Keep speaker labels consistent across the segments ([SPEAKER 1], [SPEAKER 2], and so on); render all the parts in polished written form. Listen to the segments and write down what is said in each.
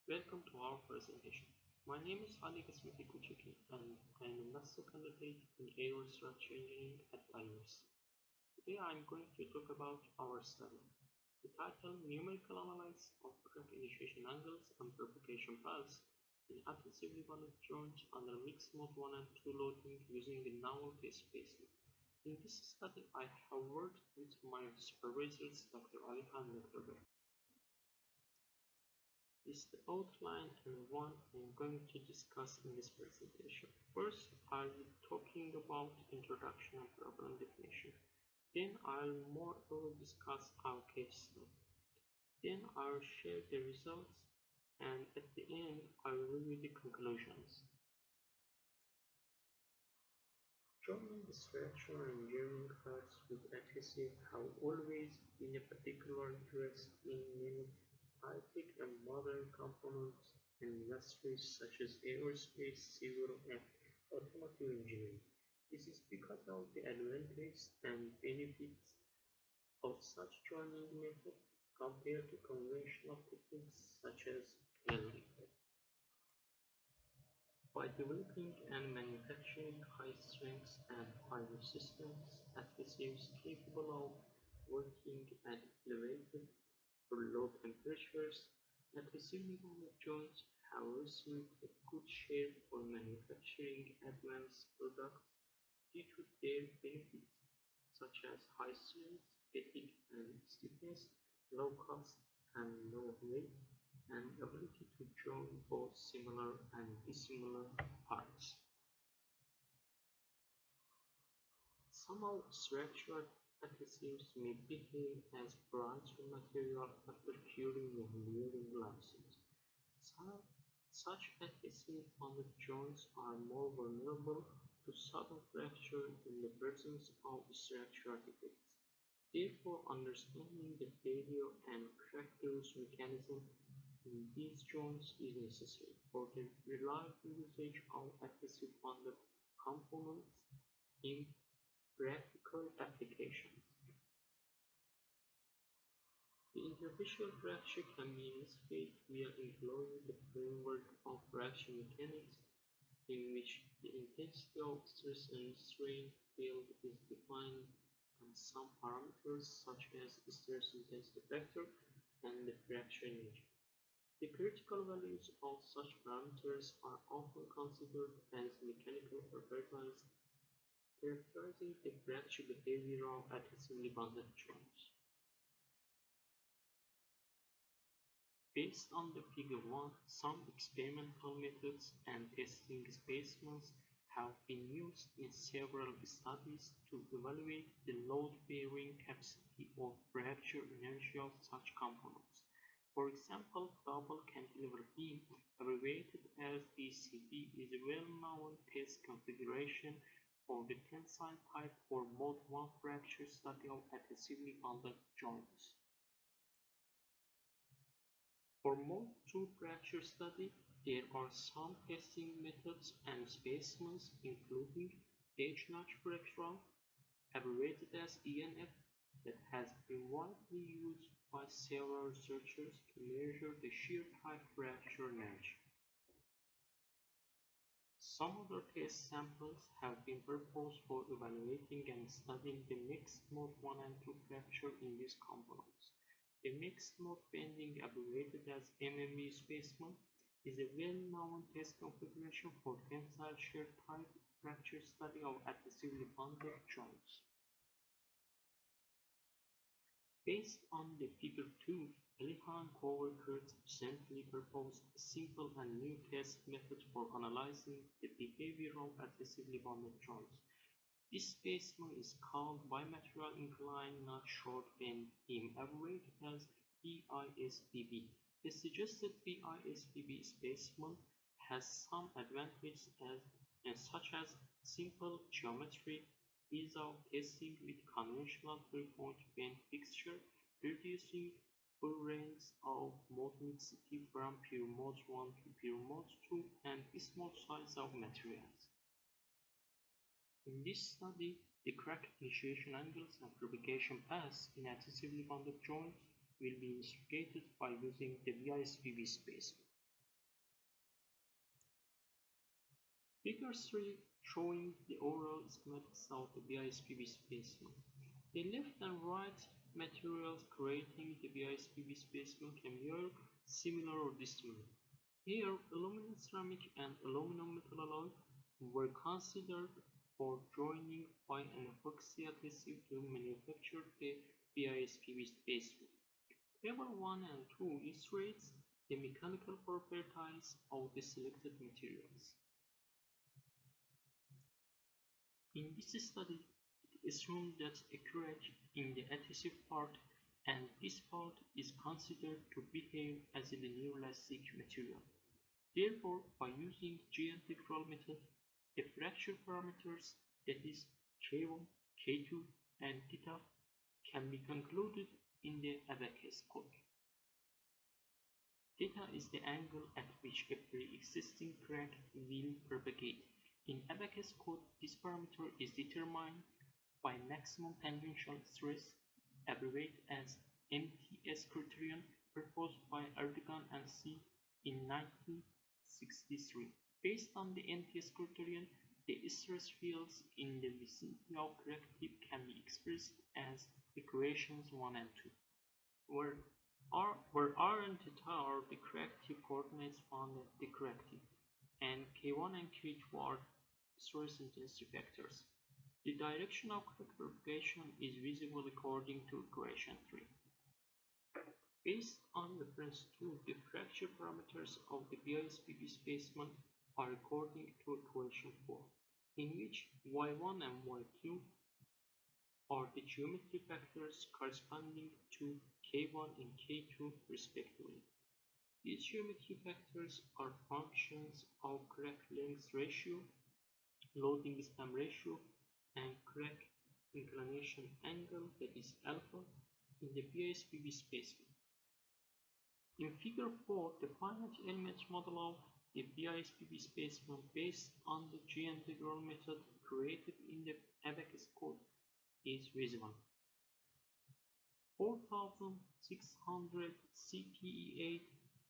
[SPEAKER 1] Welcome to our presentation. My name is Ali Kasmiti Kuchiki and I am a master candidate in aerostructure engineering at University. Today I am going to talk about our study. The title Numerical Analysis of Crack Initiation Angles and Propagation Paths in adhesively bonded joints under mixed mode 1 and 2 loading using a novel test spacing. In this study I have worked with my supervisors Dr. Ali and Dr. Beck. Is the outline and one I'm going to discuss in this presentation. First, I'll be talking about introduction and problem definition. Then I'll more over discuss our case study. Then I'll share the results and at the end I will review the conclusions. Joining the structure and engineering class with adhesive have always been a particular interest in many high-tech and modern components in industries such as aerospace, civil, and automotive engineering. This is because of the advantages and benefits of such joining method compared to conventional techniques such as welding. By developing and manufacturing high-strength and high-resistance adhesives capable of working at elevated or low temperatures, adhesively bonded joints have received a good share for manufacturing advanced products due to their benefits such as high strength, fatigue and stiffness, low cost and low weight, and ability to join both similar and dissimilar parts. Some of structured adhesives may behave as brighter material after curing and wearing glasses. Such adhesive bonded joints are more vulnerable to sudden fracture in the presence of structural defects. Therefore, understanding the failure and crack-loose mechanism in these joints is necessary for the reliable usage of adhesive bonded components in practical application. The interfacial fracture can be investigated via employing the framework of fracture mechanics, in which the intensity of stress and strain field is defined and some parameters such as stress intensity factor and the fracture nature. The critical values of such parameters are often considered as mechanical properties characterizing the fracture behavior of adhesively bonded joints. Based on the figure 1, some experimental methods and testing specimens have been used in several studies to evaluate the load-bearing capacity or fracture inertia of such components. For example, double cantilever beam, abbreviated as DCB, is a well-known test configuration for the tensile type or mode 1 fracture study of adhesively bonded joints. For mode 2 fracture study, there are some testing methods and specimens including edge notch fracture, abbreviated as ENF, that has been widely used by several researchers to measure the shear type fracture energy. Some other test samples have been proposed for evaluating and studying the mixed mode 1 and 2 fracture in these components. The mixed mode bending, abbreviated as MMB specimen, is a well-known test configuration for tensile shear type fracture study of adhesively bonded joints. Based on the figure 2, Alihan co-workers recently proposed a simple and new test method for analyzing the behavior of adhesively bonded joints. This specimen is called bimaterial inclined nut short bend beam, abbreviated as BISBB. The suggested BISBB specimen has some advantages such as simple geometry, ease of testing with conventional 3-point bend fixture, reducing full range of mode mixity from pure mode 1 to pure mode 2, and small size of materials. In this study, the crack initiation angles and propagation paths in adhesively bonded joints will be investigated by using the BISBB space. Figure 3 showing the overall schematics of the BISPB specimen. The left and right materials creating the BISPB specimen can be either similar or dissimilar. Here, aluminum ceramic and aluminum metal alloy were considered for joining by an epoxy adhesive to manufacture the BISPB specimen. Table 1 and 2 illustrates the mechanical properties of the selected materials. In this study, it is assumed that a crack in the adhesive part and this part is considered to behave as a linear elastic material. Therefore, by using G-integral method, the fracture parameters, that is K1, K2, and theta, can be concluded in the Abaqus code. Theta is the angle at which a pre-existing crack will propagate. In Abaqus code, this parameter is determined by maximum tangential stress, abbreviated as MTS criterion, proposed by Erdogan and C in 1963. Based on the MTS criterion, the stress fields in the vicinity of crack tip can be expressed as equations 1 and 2, where R and theta are the crack tip coordinates found at the crack tip, and K1 and K2 are stress intensity factors. The direction of crack propagation is visible according to equation 3. Based on reference 2, the fracture parameters of the BISPB specimen are according to equation 4, in which Y1 and Y2 are the geometry factors corresponding to K1 and K2 respectively. These geometry factors are functions of crack length ratio, loading span ratio, and crack inclination angle, that is alpha, in the BISPB specimen. In figure 4, the finite element model of the BISPB specimen based on the G-integral method created in the Abaqus code is visible. 4600 CPE8,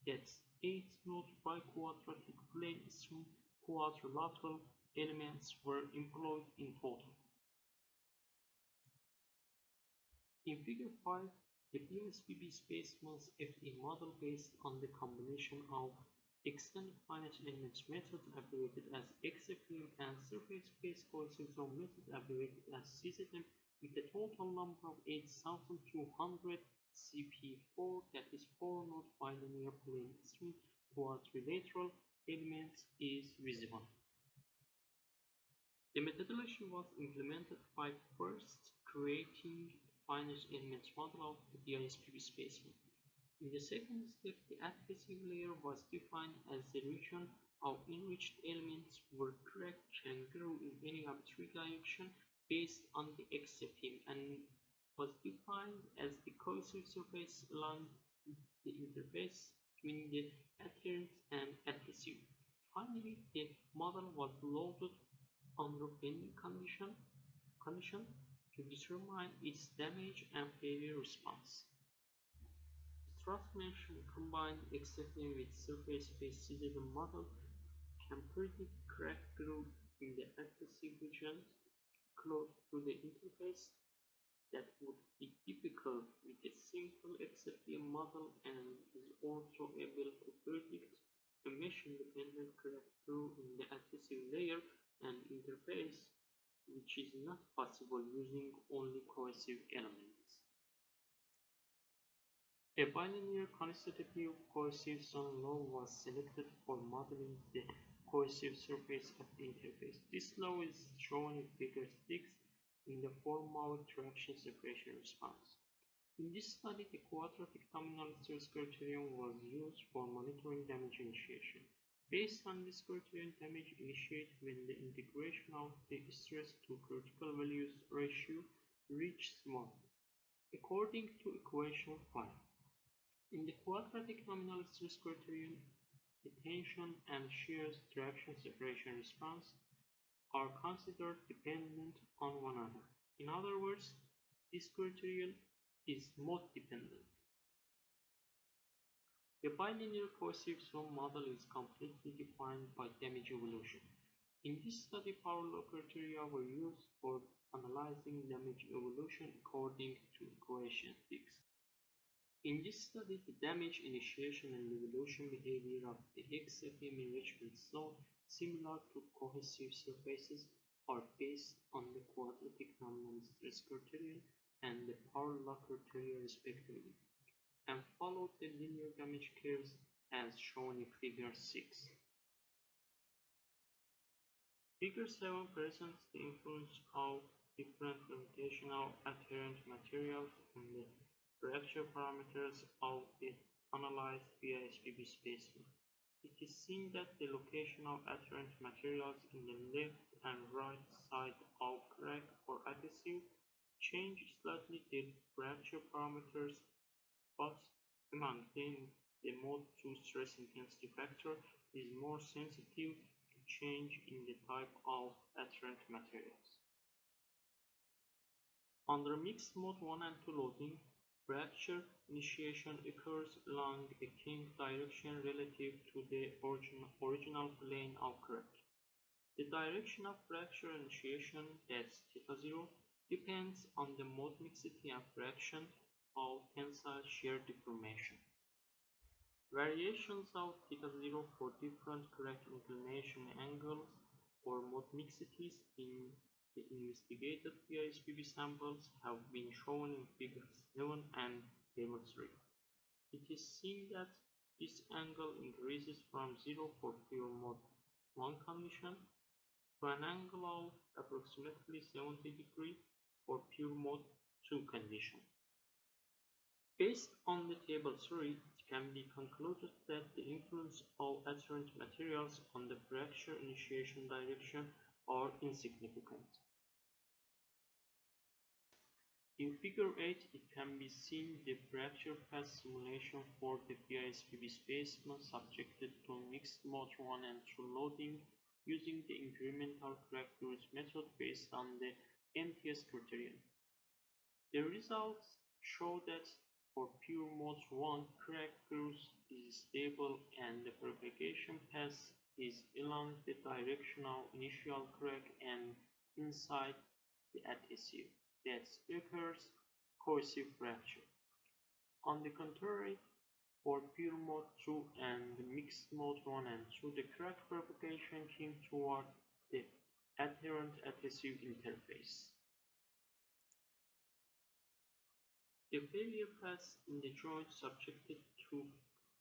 [SPEAKER 1] that's 8 node biquadratic plane string quadrilateral elements were employed in total. In figure 5, the BISPB specimen's FE model based on the combination of extended finite elements method abbreviated as XFM and surface-based cohesive zone method abbreviated as CZM with a total number of 8200 CP4, that is 4 node bilinear plane string quadrilateral elements, is visible. The methodology was implemented by first creating finite elements model of the BISPB specimen. In the second step, the adhesive layer was defined as the region of enriched elements where crack can grow in any arbitrary direction based on the XFM and was defined as the cohesive surface along the interface between the adherent and adhesive. Finally, the model was loaded under bending condition to determine its damage and failure response. The transformation combined XFM with surface-based CZM model can predict crack growth in the adhesive regions close to the interface that would be difficult with a simple XFM model, and is also able to predict a mesh-independent crack growth in the adhesive layer and interface, which is not possible using only cohesive elements. A bilinear constitutive cohesive zone law was selected for modeling the cohesive surface at the interface. This law is shown in figure 6 in the form of traction separation response. In this study, the quadratic nominal stress criterion was used for monitoring damage initiation. Based on this criterion, damage initiated when the integration of the stress to critical values ratio reached 1, according to equation 5. In the quadratic nominal stress criterion, the tension and shear traction separation response are considered dependent on one another. In other words, this criterion is mode dependent. The bilinear cohesive zone model is completely defined by damage evolution. In this study, power law criteria were used for analyzing damage evolution according to equation 6. In this study, the damage initiation and evolution behavior of the XFM enrichment zone, similar to cohesive surfaces, are based on the quadratic nominal stress criterion and the power law criteria respectively, and follow the linear damage curves as shown in Figure 6. Figure 7 presents the influence of different gravitational adherent materials on the fracture parameters of the analyzed PISPB specimen. It is seen that the location of adherent materials in the left and right side of crack or adhesive change slightly the fracture parameters, but among them the mode 2 stress intensity factor is more sensitive to change in the type of adherent materials. Under mixed mode 1 and 2 loading, fracture initiation occurs along a kink direction relative to the original plane of crack. The direction of fracture initiation, that's θ0, depends on the mode mixity and fraction of tensile shear deformation. Variations of θ0 for different crack inclination angles or mode mixities in the investigated PISPB samples have been shown in Figures 7 and Table 3. It is seen that this angle increases from 0 for pure mode 1 condition to an angle of approximately 70 degrees for pure mode 2 condition. Based on the Table 3, it can be concluded that the influence of adherent materials on the fracture initiation direction are insignificant. In Figure 8, it can be seen the fracture path simulation for the PISPB specimen subjected to mixed mode 1 and 2 loading using the incremental crack growth method based on the MTS criterion. The results show that for pure mode 1, crack growth is stable and the propagation path is along the direction of initial crack and inside the adhesive that occurs cohesive fracture. On the contrary, for pure mode 2 and mixed mode 1 and 2, the crack propagation came toward the adherent adhesive interface. The failure path in the joint subjected to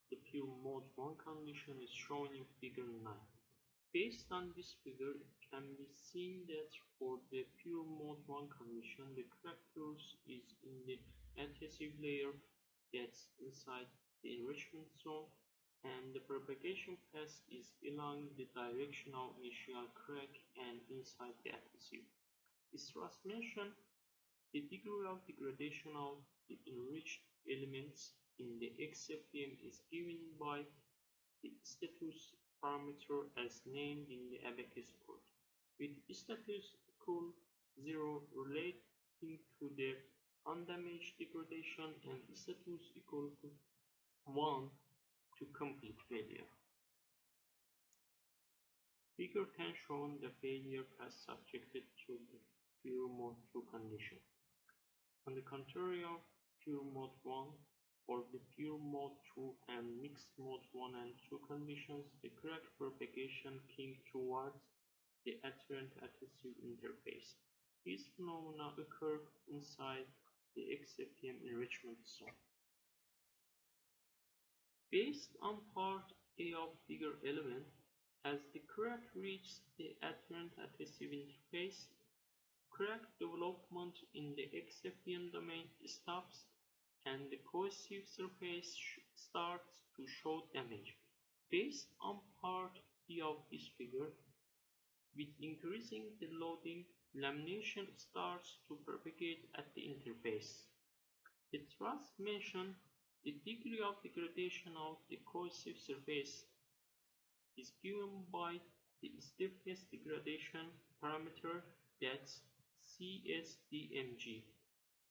[SPEAKER 1] the pure mode 1 condition is shown in Figure 9. Based on this figure, it can be seen that for the pure mode 1 condition, the crack growth is in the adhesive layer that's inside the enrichment zone, and the propagation path is along the direction of initial crack and inside the adhesive. As was mentioned, the degree of degradation of the enriched elements in the XFM is given by the status parameter as named in the abacus code, with status equal 0 relating to the undamaged degradation and status equal to 1 to complete failure. Figure 10 shown the failure path subjected to the pure mode 2 condition. On the contrary of pure mode 1, for the pure mode 2 and mixed mode 1 and 2 conditions, the crack propagation came towards the adherent adhesive interface. These phenomena occur inside the XFM enrichment zone. Based on part A of Figure 11, as the crack reaches the adherent adhesive interface, crack development in the XFM domain stops and the cohesive surface starts to show damage. Based on part B of this figure, with increasing the loading, lamination starts to propagate at the interface. It was mentioned the degree of degradation of the cohesive surface is given by the stiffness degradation parameter, that's CSDMG,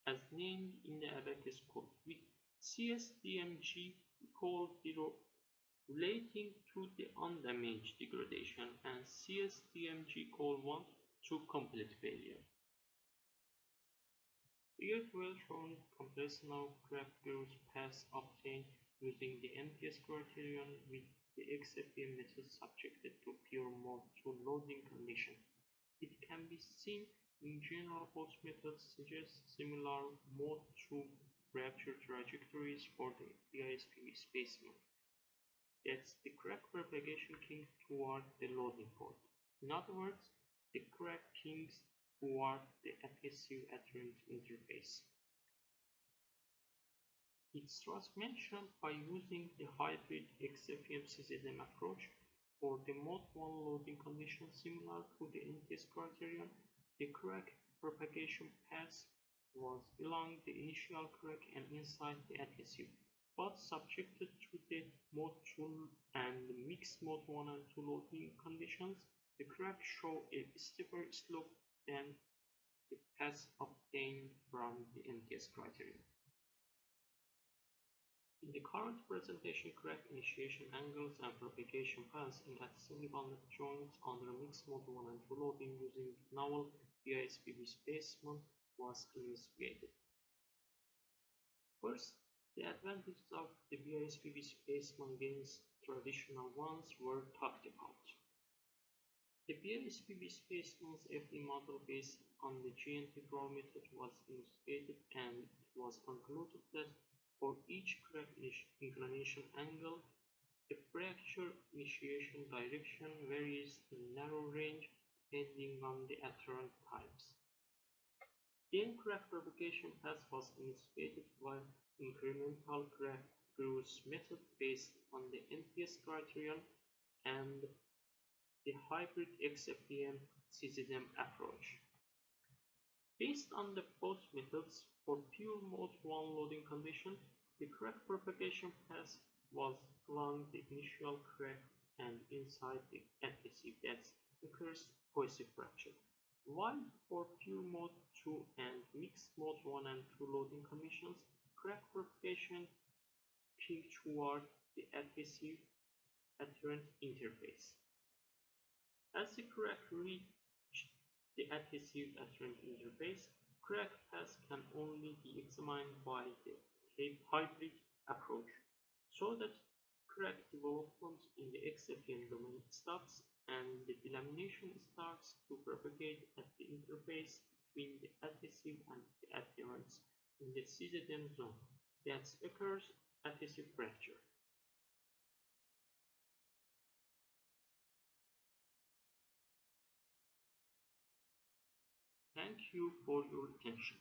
[SPEAKER 1] as named in the abacus code, with CSDMG equal 0 relating to the undamaged degradation, and CSTMG:1 to complete failure. Here well shown compressional crack growth paths obtained using the MTS criterion with the XFEM method subjected to pure mode 2 loading condition. It can be seen in general both methods suggest similar mode 2 fracture trajectories for the BISPV specimen. That's the crack propagation kinks toward the loading port. In other words, the crack kinks toward the adhesive adherent interface. It's was mentioned by using the hybrid XFEM-CZM approach for the mode 1 loading condition similar to the NTS criterion. The crack propagation path was along the initial crack and inside the adhesive, but subjected to the mode 2 and mixed mode 1 and 2 loading conditions, the crack show a steeper slope than the path obtained from the NTS criterion. In the current presentation, crack initiation angles and propagation paths in adhesively bonded joints under mixed mode 1 and 2 loading using novel BISPV specimen was investigated. First, the advantages of the BISPV specimen against traditional ones were talked about. The BISPV specimen's FE model based on the GNT-GRAW method was investigated, and it was concluded that for each crack inclination angle, the fracture initiation direction varies in narrow range depending on the adherent types. Then crack propagation path was investigated by incremental crack growth method based on the NTS criterion and the hybrid XFEM-CZM approach. Based on the both methods, for pure mode 1 loading condition, the crack propagation path was along the initial crack and inside the adhesive that occurs cohesive fracture. While for pure mode 2 and mixed mode 1 and 2 loading conditions, crack propagation kink toward the adhesive adherent interface. As the crack reached the adhesive adherent interface, crack paths can only be examined by the hybrid approach, so that crack development in the XFEM domain stops and the delamination starts to propagate at the interface between the adhesive and the adherents in the CZM zone that occurs adhesive fracture. Thank you for your attention.